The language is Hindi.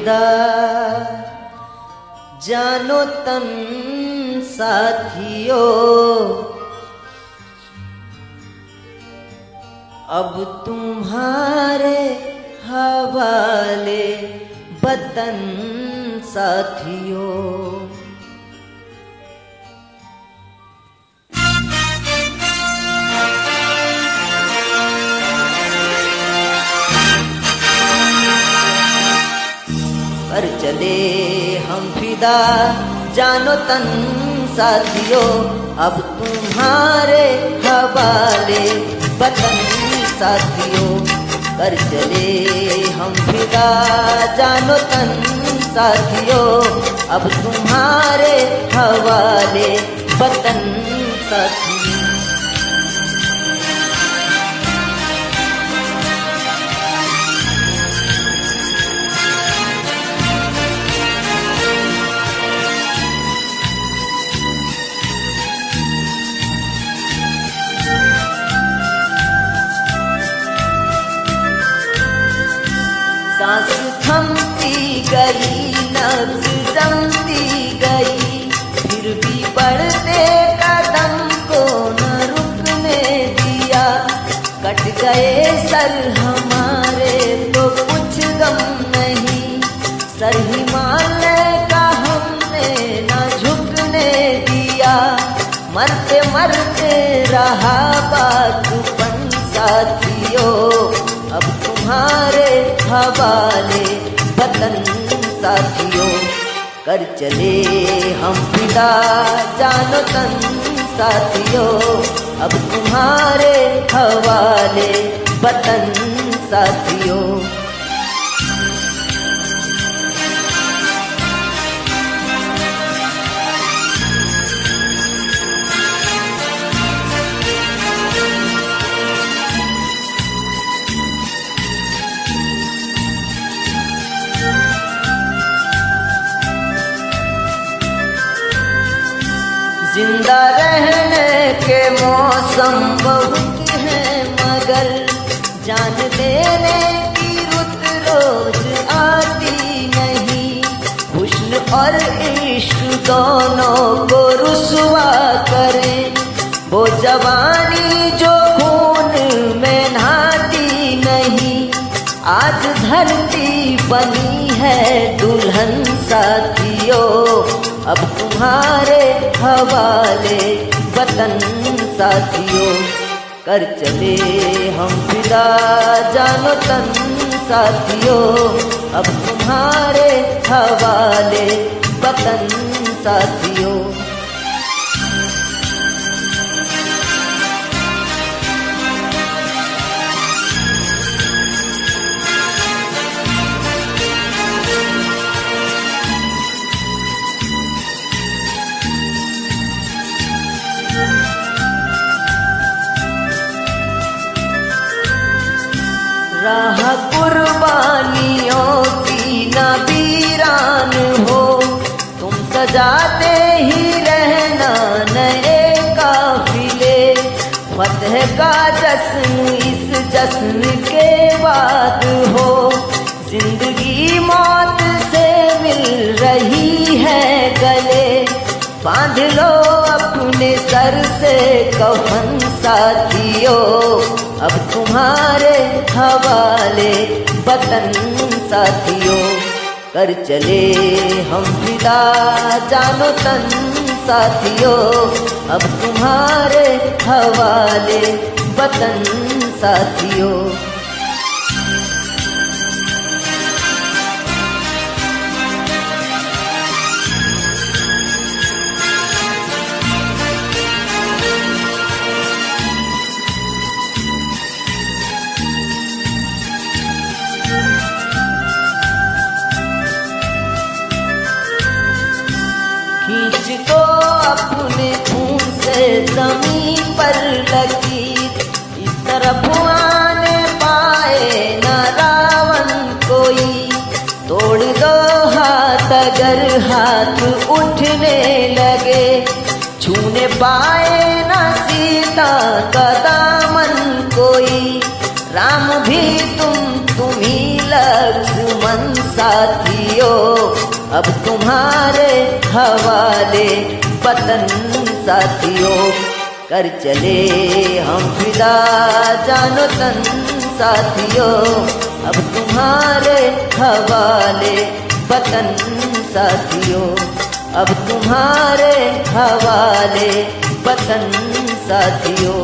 फिदा जानो तन साथियों, अब तुम्हारे हवाले वतन साथियों। कर चले हम फिदा जानो तन साथियों, अब तुम्हारे हवाले वतन साथियों। कर चले हम फिदा जानो तन साथियों, अब तुम्हारे हवाले वतन साथियों। सांस थमती गई, नब्ज़ जमती गई, फिर भी बढ़ते कदम को न रुकने दिया। कट गए सर हमारे तो कुछ गम नहीं, सर हिमालय का हमने न झुकने दिया। मरते मरते रहा बातपन साथियों, अब तुम्हारे हवाले वतन साथियों। कर चले हम फिदा जानो तन साथियों, अब तुम्हारे हवाले वतन साथियों। जिंदा रहने के मौसम बहुत हैं, मगर जान देने की रुत रोज आती नहीं। हुस्न और इश्क दोनों को रुसवा करें, वो जवानी जो खून में नहाती नहीं। आज धरती बनी है दुल्हन साथियों, अब तुम्हारे हवाले वतन साथियों। कर चले हम फिदा जानो तन साथियों, अब तुम्हारे हवाले वतन साथियों। राह कुर्बानियों की न वीरान हो, तुम सजाते ही रहना नए काफिले। फतह का जश्न इस जश्न के बाद हो, जिंदगी मौत से मिल रही है गले। बांध लो अपने सर से कफन साथियों, अब तुम्हारे हवाले वतन साथियों। कर चले हम फिदा जानो तन साथियों, अब तुम्हारे हवाले वतन साथियों। खींच को अपने खून से जमीन पर लकीर, इस तरफ आने पाए न रावण कोई। तोड़ दो हाथ अगर हाथ उठने लगे, छूने पाए न सीता का दामन कोई। राम भी तुम ही लक्ष्मण साथियों, अब तुम्हारे हवाले वतन साथियों। कर चले हम फिदा जानो तन साथियों, अब तुम्हारे हवाले वतन साथियों, अब तुम्हारे हवाले वतन साथियों।